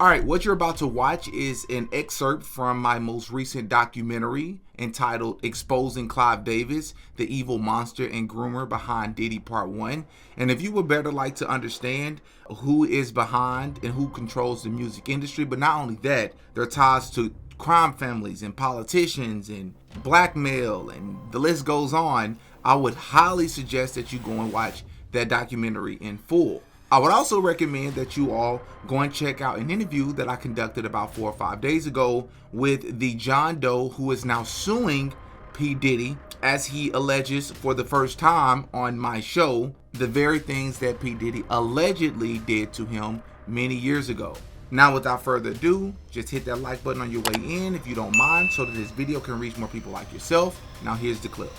Alright, what you're about to watch is an excerpt from my most recent documentary entitled Exposing Clive Davis, the Evil Monster and Groomer Behind Diddy Part 1. And if you would better like to understand who is behind and who controls the music industry, but not only that, their ties to crime families and politicians and blackmail and the list goes on, I would highly suggest that you go and watch that documentary in full. I would also recommend that you all go and check out an interview that I conducted about 4 or 5 days ago with the John Doe who is now suing P. Diddy as he alleges for the first time on my show the very things that P. Diddy allegedly did to him many years ago. Now, without further ado, just hit that like button on your way in if you don't mind so that this video can reach more people like yourself. Now, here's the clip.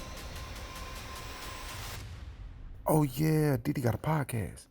Oh yeah, Diddy got a podcast.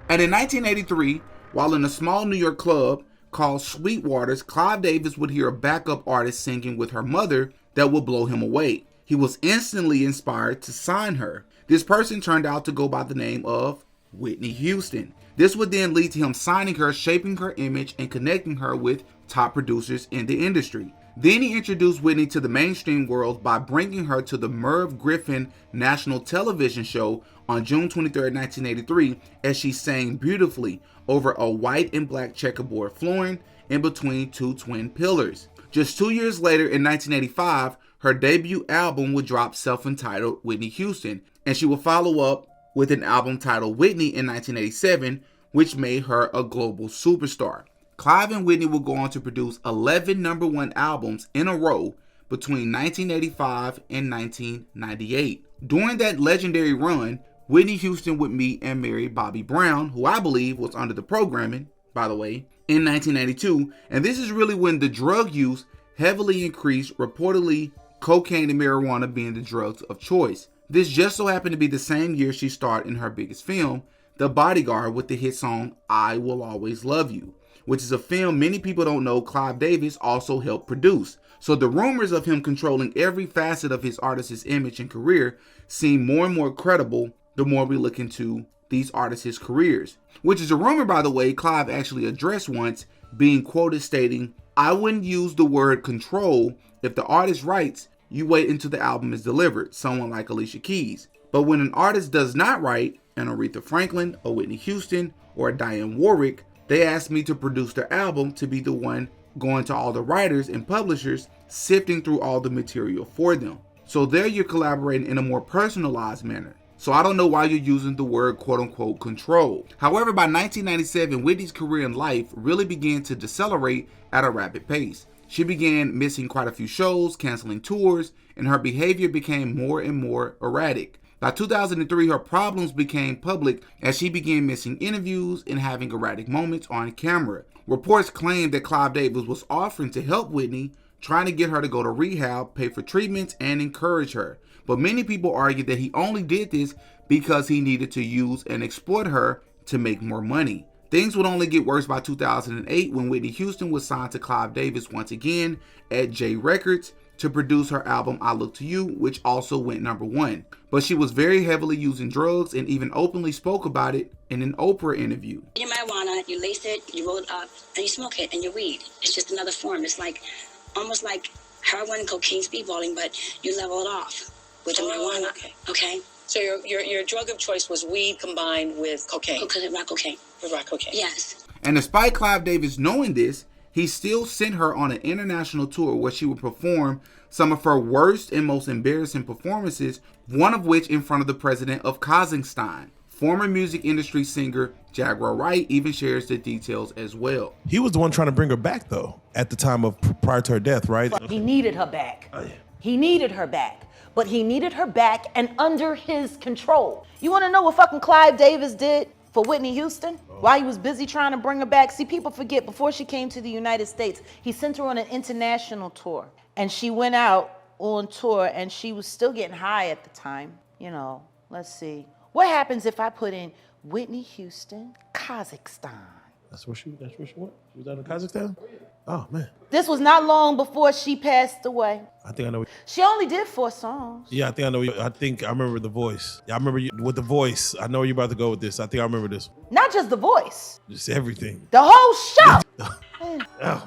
And in 1983, while in a small New York club called Sweetwater's, Clive Davis would hear a backup artist singing with her mother that would blow him away. He was instantly inspired to sign her. This person turned out to go by the name of Whitney Houston. This would then lead to him signing her, shaping her image, and connecting her with top producers in the industry. Then he introduced Whitney to the mainstream world by bringing her to the Merv Griffin national television show on June 23, 1983, as she sang beautifully over a white and black checkerboard flooring in between two twin pillars. Just 2 years later, in 1985, her debut album would drop, self-entitled Whitney Houston, and she would follow up with an album titled Whitney in 1987, which made her a global superstar. Clive and Whitney would go on to produce 11 #1 albums in a row between 1985 and 1998. During that legendary run, Whitney Houston would meet and marry Bobby Brown, who I believe was under the programming, by the way, in 1992. And this is really when the drug use heavily increased, reportedly cocaine and marijuana being the drugs of choice. This just so happened to be the same year she starred in her biggest film, The Bodyguard, with the hit song I Will Always Love You, which is a film many people don't know Clive Davis also helped produce. So the rumors of him controlling every facet of his artist's image and career seem more and more credible the more we look into these artists' careers. Which is a rumor, by the way, Clive actually addressed once, being quoted stating, "I wouldn't use the word control. If the artist writes, you wait until the album is delivered," someone like Alicia Keys. But when an artist does not write, an Aretha Franklin, a Whitney Houston, or a Dionne Warwick, they asked me to produce their album, to be the one going to all the writers and publishers, sifting through all the material for them. So there you're collaborating in a more personalized manner. So I don't know why you're using the word quote-unquote control. However, by 1997, Whitney's career and life really began to decelerate at a rapid pace. She began missing quite a few shows, canceling tours, and her behavior became more and more erratic. By 2003, her problems became public as she began missing interviews and having erratic moments on camera. Reports claimed that Clive Davis was offering to help Whitney, trying to get her to go to rehab, pay for treatments, and encourage her. But many people argue that he only did this because he needed to use and exploit her to make more money. Things would only get worse by 2008 when Whitney Houston was signed to Clive Davis once again at J Records to produce her album I Look to You, which also went #1. But she was very heavily using drugs and even openly spoke about it in an Oprah interview. Your marijuana, you lace it, you roll it up, and you smoke it, and your weed. It's just another form. It's like almost like heroin and cocaine speedballing, but you level it off with the marijuana. Okay. So your drug of choice was weed combined with cocaine. Rock cocaine. With rock cocaine. Yes. And despite Clive Davis knowing this, he still sent her on an international tour where she would perform some of her worst and most embarrassing performances, one of which in front of the president of Kazakhstan. Former music industry singer Jaguar Wright even shares the details as well. He was the one trying to bring her back though, at the time of prior to her death, right? He needed her back. Oh, yeah. He needed her back. But he needed her back and under his control. You wanna know what fucking Clive Davis did for Whitney Houston while he was busy trying to bring her back? See, people forget, before she came to the United States, he sent her on an international tour. And she went out on tour and she was still getting high at the time. You know, let's see. What happens if I put in Whitney Houston, Kazakhstan? That's where she went? She was out in Kazakhstan? Oh, man. This was not long before she passed away. I think I know. She only did 4 songs. Yeah, I think I know. I think I remember the voice. Yeah, I remember you with the voice. I know you're about to go with this. I think I remember this. Not just the voice. Just everything. The whole show. Oh,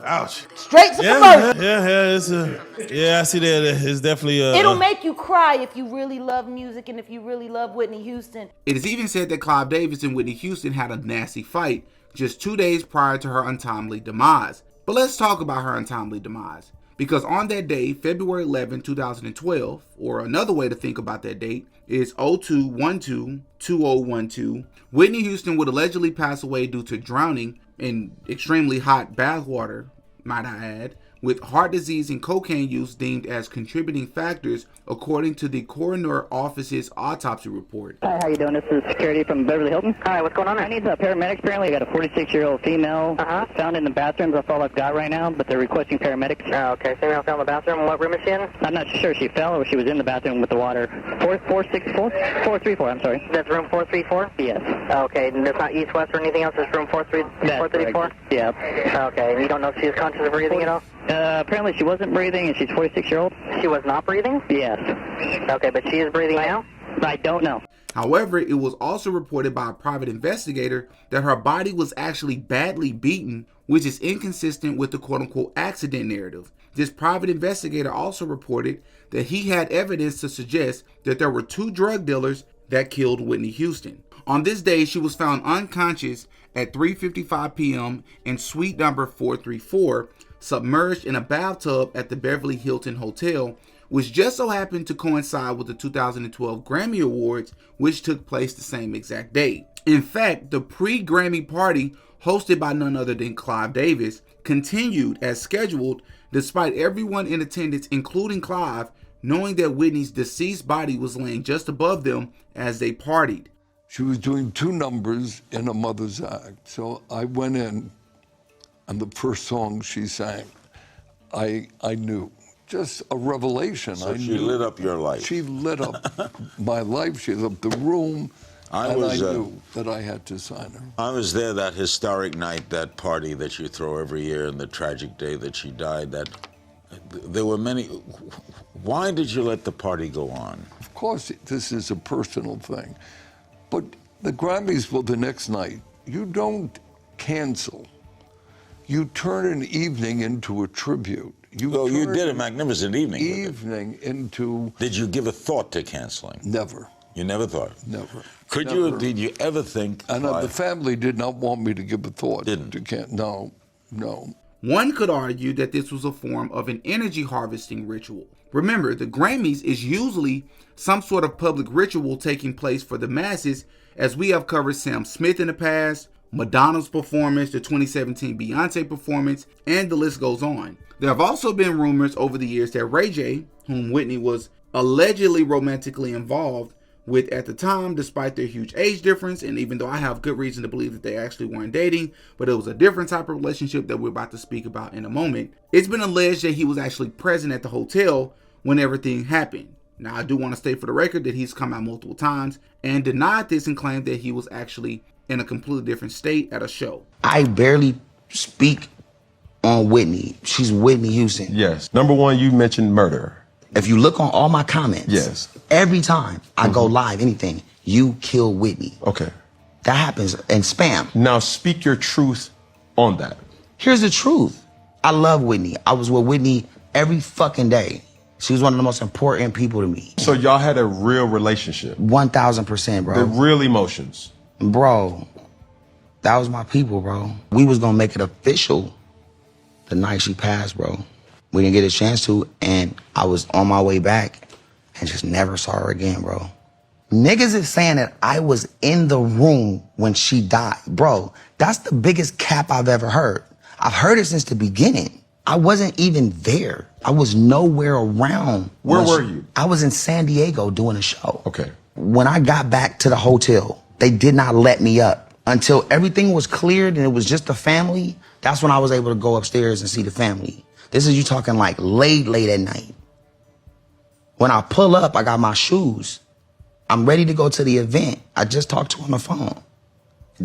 ouch. Straight to commercial. Yeah, I see that. It's definitely It'll make you cry if you really love music and if you really love Whitney Houston. It is even said that Clive Davis and Whitney Houston had a nasty fight just 2 days prior to her untimely demise. But let's talk about her untimely demise. Because on that day, February 11, 2012, or another way to think about that date is 02/12/2012, Whitney Houston would allegedly pass away due to drowning in extremely hot bath water, might I add, with heart disease and cocaine use deemed as contributing factors, according to the coroner office's autopsy report. Hi, how you doing? This is security from Beverly Hilton. Hi, what's going on there? I need the paramedics. Apparently, I got a 46-year-old female found in the bathrooms. That's all I've got right now, but they're requesting paramedics. Oh, okay. Female found in the bathroom. What room is she in? I'm not sure she fell or she was in the bathroom with the water. 434, I'm sorry. That's room 434? Yes. Okay, and it's not east, west, or anything else? It's room 434? Yeah. Okay, and you don't know if she is conscious of breathing at all? Apparently she wasn't breathing and she's 46-year-old. She was not breathing? Yes. Okay, but she is breathing now? I don't know. However, it was also reported by a private investigator that her body was actually badly beaten, which is inconsistent with the quote-unquote accident narrative. This private investigator also reported that he had evidence to suggest that there were 2 drug dealers that killed Whitney Houston. On this day, she was found unconscious at 3:55 p.m. in suite number 434, submerged in a bathtub at the Beverly Hilton Hotel, which just so happened to coincide with the 2012 Grammy Awards, which took place the same exact day. In fact, the pre-Grammy party, hosted by none other than Clive Davis, continued as scheduled despite everyone in attendance, including Clive, knowing that Whitney's deceased body was laying just above them as they partied. She was doing 2 numbers in a mother's act, so I went in, and the first song she sang, I knew. Just a revelation. So she lit up your life. She lit up my life. She lit up the room. I knew that I had to sign her. I was there that historic night, that party that you throw every year, and the tragic day that she died. That there were many. Why did you let the party go on? Of course, this is a personal thing. But the Grammys were the next night. You don't cancel. You turn an evening into a tribute. You did a magnificent evening. Into. Did you give a thought to canceling? Never. You never thought? Never. Did you ever think? And the family did not want me to give a thought. Didn't? No. One could argue that this was a form of an energy harvesting ritual. Remember, the Grammys is usually some sort of public ritual taking place for the masses, as we have covered Sam Smith in the past, Madonna's performance, the 2017 Beyonce performance, and the list goes on. There have also been rumors over the years that Ray J, whom Whitney was allegedly romantically involved with at the time, despite their huge age difference, and even though I have good reason to believe that they actually weren't dating, but it was a different type of relationship that we're about to speak about in a moment, it's been alleged that he was actually present at the hotel when everything happened. Now, I do want to state for the record that he's come out multiple times and denied this and claimed that he was actually in a completely different state at a show. I barely speak on Whitney. She's Whitney Houston. Yes. Number one, you mentioned murder. If you look on all my comments, yes, every time I go live, anything, you kill Whitney. Okay. That happens in spam. Now speak your truth on that. Here's the truth. I love Whitney. I was with Whitney every fucking day. She was one of the most important people to me. So y'all had a real relationship? 1000%, bro. The real emotions? Bro, that was my people, bro. We was gonna make it official the night she passed, bro. We didn't get a chance to, and I was on my way back and just never saw her again, bro. Niggas is saying that I was in the room when she died. Bro, that's the biggest cap I've ever heard. I've heard it since the beginning. I wasn't even there. I was nowhere around. Where were you? I was in San Diego doing a show. Okay. When I got back to the hotel, they did not let me up until everything was cleared and it was just the family. That's when I was able to go upstairs and see the family. This is you talking like late at night. When I pull up, I got my shoes. I'm ready to go to the event. I just talked to her on the phone.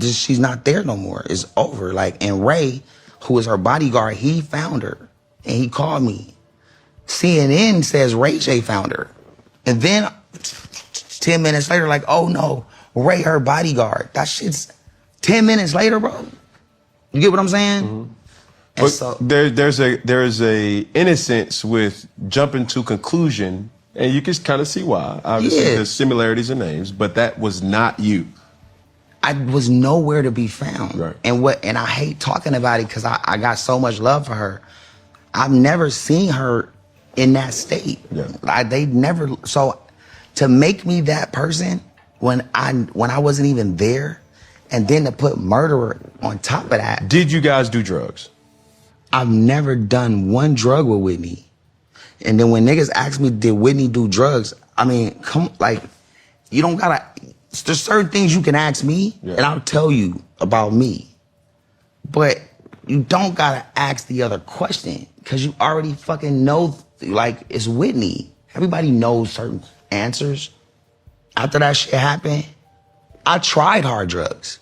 she's not there no more. It's over. Like, and Ray, who is her bodyguard, he found her. And he called me. CNN says Ray J found her. And then 10 minutes later, like, oh no, Ray, her bodyguard. That shit's 10 minutes later, bro. You get what I'm saying? Mm-hmm. But so, there's a innocence with jumping to conclusion, and you can kind of see why. Obviously, there's similarities in names, but that was not you. I was nowhere to be found. Right. And I hate talking about it because I got so much love for her. I've never seen her in that state. Yeah. They never. So to make me that person when I wasn't even there, and then to put murderer on top of that. Did you guys do drugs? I've never done one drug with Whitney. And then when niggas ask me, did Whitney do drugs? I mean, you don't gotta, there's certain things you can ask me, and I'll tell you about me. But you don't gotta ask the other question, because you already fucking know, like, it's Whitney. Everybody knows certain answers. After that shit happened, I tried hard drugs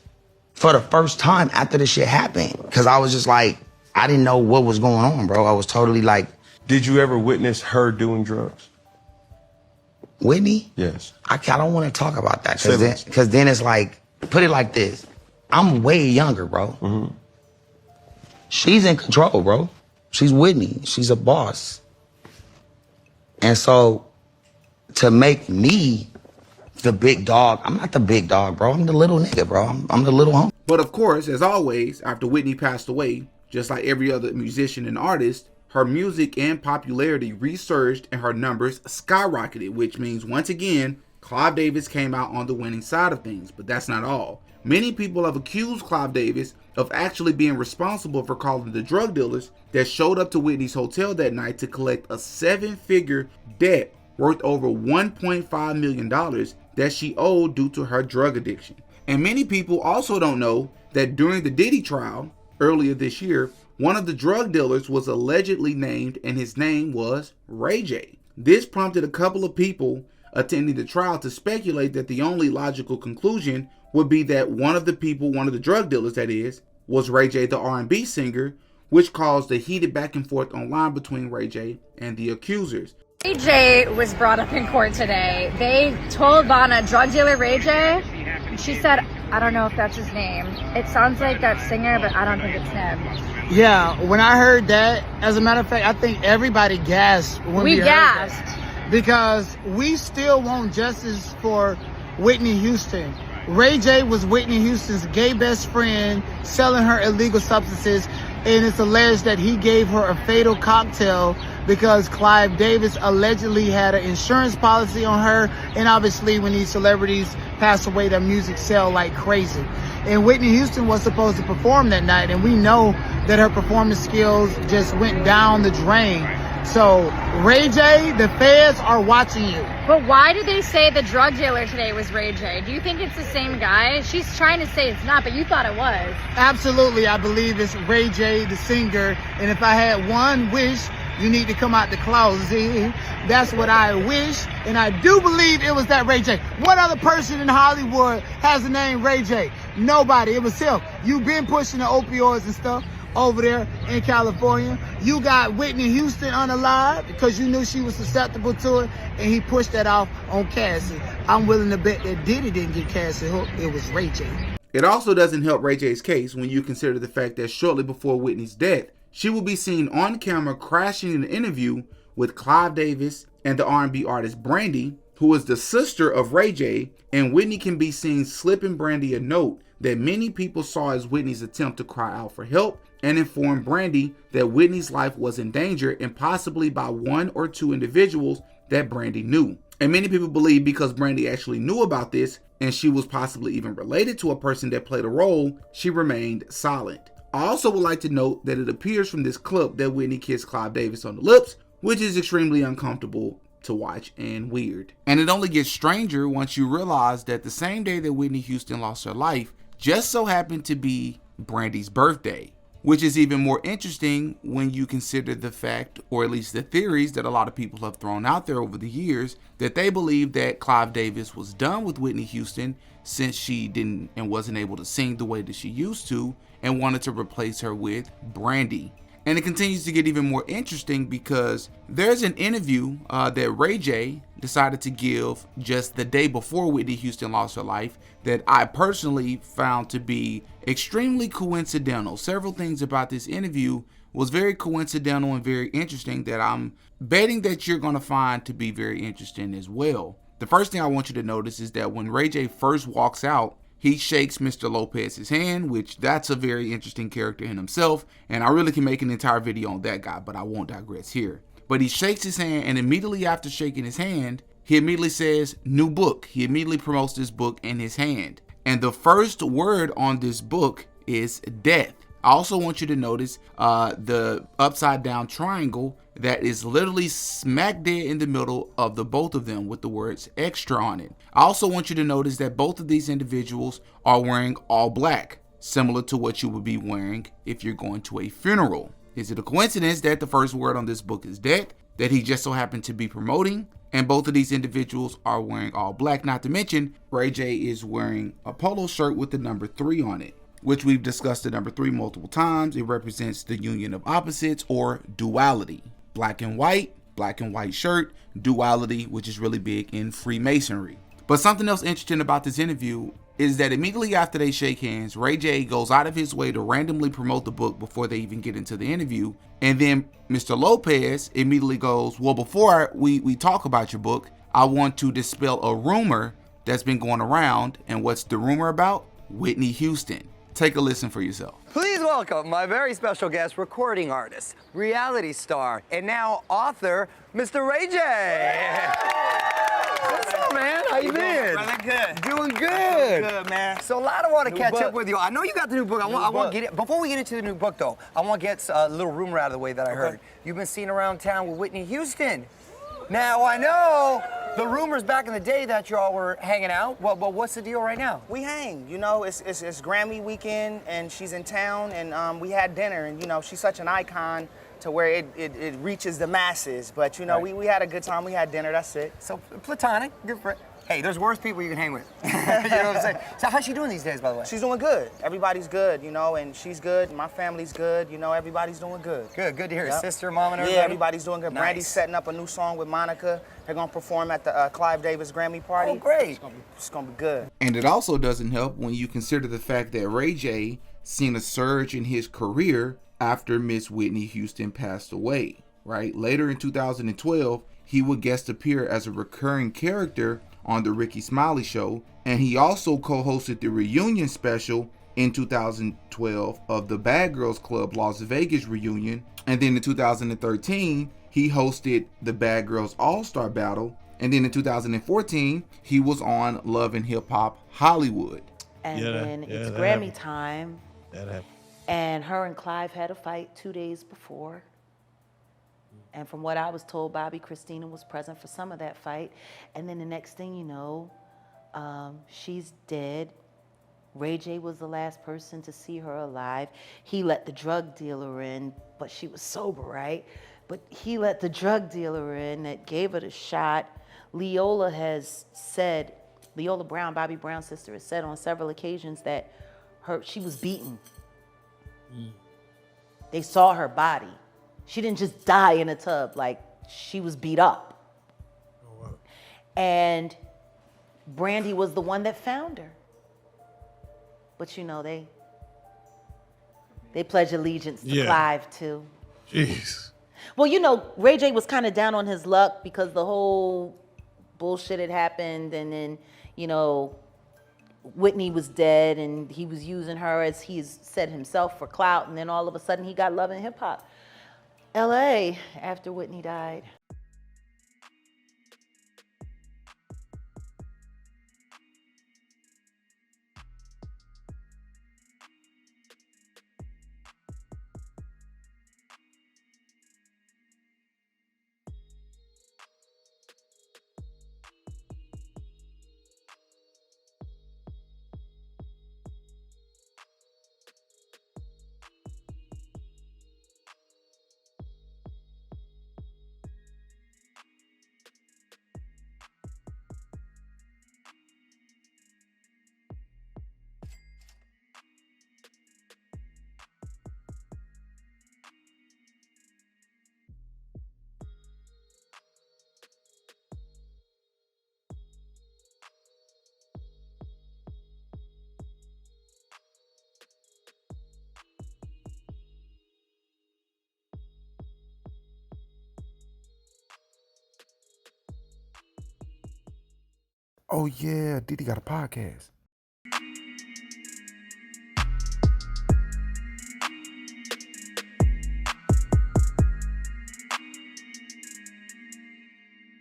for the first time after this shit happened, because I was just like, I didn't know what was going on, bro. I was totally like... Did you ever witness her doing drugs? Whitney? Yes. I don't want to talk about that, because then it's like, put it like this. I'm way younger, bro. Mm-hmm. She's in control, bro. She's Whitney. She's a boss. And so, to make me the big dog, I'm not the big dog, bro. I'm the little nigga, bro. I'm the little homie. But of course, as always, after Whitney passed away, just like every other musician and artist, her music and popularity resurged and her numbers skyrocketed, which means once again, Clive Davis came out on the winning side of things. But that's not all. Many people have accused Clive Davis of actually being responsible for calling the drug dealers that showed up to Whitney's hotel that night to collect a 7-figure debt worth over $1.5 million that she owed due to her drug addiction. And many people also don't know that during the Diddy trial, earlier this year, one of the drug dealers was allegedly named, and his name was Ray J. This prompted a couple of people attending the trial to speculate that the only logical conclusion would be that one of the drug dealers that is, was Ray J, the R&B singer, which caused a heated back and forth online between Ray J and the accusers. Ray J was brought up in court today. They told Vanna, drug dealer Ray J, and she said, I don't know if that's his name. It sounds like that singer, but I don't think it's him. Yeah, when I heard that, as a matter of fact, I think everybody gasped when we heard that. Because we still want justice for Whitney Houston. Ray J was Whitney Houston's gay best friend selling her illegal substances, and it's alleged that he gave her a fatal cocktail because Clive Davis allegedly had an insurance policy on her, and obviously when these celebrities pass away, their music sell like crazy. And Whitney Houston was supposed to perform that night, and we know that her performance skills just went down the drain. So, Ray J, the feds are watching you. But why did they say the drug dealer today was Ray J? Do you think it's the same guy? She's trying to say it's not, but you thought it was. Absolutely, I believe it's Ray J, the singer. And if I had one wish, you need to come out the closet. That's what I wish. And I do believe it was that Ray J. What other person in Hollywood has the name Ray J? Nobody. It was him. You've been pushing the opioids and stuff over there in California. You got Whitney Houston unalive because you knew she was susceptible to it, and he pushed that off on Cassie. I'm willing to bet that Diddy didn't get Cassie hooked. It was Ray J. It also doesn't help Ray J's case when you consider the fact that shortly before Whitney's death, she will be seen on camera crashing in an interview with Clive Davis and the R&B artist Brandy, who is the sister of Ray J, and Whitney can be seen slipping Brandy a note that many people saw as Whitney's attempt to cry out for help and inform Brandy that Whitney's life was in danger, and possibly by one or two individuals that Brandy knew. And many people believe because Brandy actually knew about this, and she was possibly even related to a person that played a role, she remained silent. I also would like to note that it appears from this clip that Whitney kissed Clive Davis on the lips, which is extremely uncomfortable to watch and weird. And it only gets stranger once you realize that the same day that Whitney Houston lost her life just so happened to be Brandy's birthday. which is even more interesting when you consider the fact, or at least the theories that a lot of people have thrown out there over the years, that they believe that Clive Davis was done with Whitney Houston since she didn't and wasn't able to sing the way that she used to, and wanted to replace her with Brandy. And it continues to get even more interesting because there's an interview that Ray J decided to give just the day before Whitney Houston lost her life that I personally found to be extremely coincidental. Several things about this interview was very coincidental and very interesting that I'm betting that you're going to find to be very interesting as well. The first thing I want you to notice is that when Ray J first walks out, he shakes Mr. Lopez's hand, which that's a very interesting character in himself, and I really can make an entire video on that guy, but I won't digress here. But he shakes his hand, and immediately after shaking his hand, he immediately says, new book. He immediately promotes this book in his hand. And the first word on this book is death. I also want you to notice the upside down triangle that is literally smack dead in the middle of the both of them with the words extra on it. I also want you to notice that both of these individuals are wearing all black, similar to what you would be wearing if you're going to a funeral. Is it a coincidence that the first word on this book is death, that he just so happened to be promoting, and both of these individuals are wearing all black? Not to mention, Ray J is wearing a polo shirt with the number 3 on it, which we've discussed the number 3 multiple times. It represents the union of opposites, or duality. Black and white shirt, duality, which is really big in Freemasonry. But something else interesting about this interview is that immediately after they shake hands, Ray J goes out of his way to randomly promote the book before they even get into the interview. And then Mr. Lopez immediately goes, well, before we talk about your book, I want to dispel a rumor that's been going around. And what's the rumor about? Whitney Houston. Take a listen for yourself. Please welcome my very special guest, recording artist, reality star, and now author, Mr. Ray J. What's up, man? How you been? Really good. Doing good. Good, man. So a lot I want to catch up with you. I know you got the new book. I want to get it. Before we get into the new book, though, I want to get a little rumor out of the way that I heard. You've been seen around town with Whitney Houston. Now, I know the rumors back in the day that y'all were hanging out. Well, what's the deal right now? We hang, you know, it's Grammy weekend and she's in town and we had dinner and, you know, she's such an icon to where it reaches the masses. But, you know, we had a good time. We had dinner, that's it. So, platonic, good friend. Hey, there's worse people you can hang with. You know what I'm saying? So how's she doing these days, by the way? She's doing good. Everybody's good, you know, and she's good. My family's good. You know, everybody's doing good. Good to hear. Yep. Sister, mom, and everybody? Yeah, everybody's doing good. Nice. Brandy's setting up a new song with Monica. They're going to perform at the Clive Davis Grammy party. Oh, great. It's going to be good. And it also doesn't help when you consider the fact that Ray J seen a surge in his career after Miss Whitney Houston passed away, right? Later in 2012, he would guest appear as a recurring character on the Ricky Smiley Show, and he also co-hosted the reunion special in 2012 of the Bad Girls Club Las Vegas reunion, and then in 2013 he hosted the Bad Girls All-Star Battle, and then in 2014 he was on Love and Hip Hop Hollywood. And then it's Grammy time, That happened. and her and Clive had a fight 2 days before. And from what I was told, Bobby Christina was present for some of that fight. And then the next thing you know, she's dead. Ray J was the last person to see her alive. He let the drug dealer in, but she was sober, right? But he let the drug dealer in that gave her the shot. Leola has said, Leola Brown, Bobby Brown's sister, has said on several occasions that she was beaten. They saw her body. She didn't just die in a tub, like she was beat up. Oh, wow. And Brandy was the one that found her. But you know, they pledge allegiance to Clive too. Jeez. Well, you know, Ray J was kind of down on his luck because the whole bullshit had happened, and then, you know, Whitney was dead and he was using her, as he's said himself, for clout, and then all of a sudden he got Love and Hip Hop LA after Whitney died. Oh yeah, Didi got a podcast.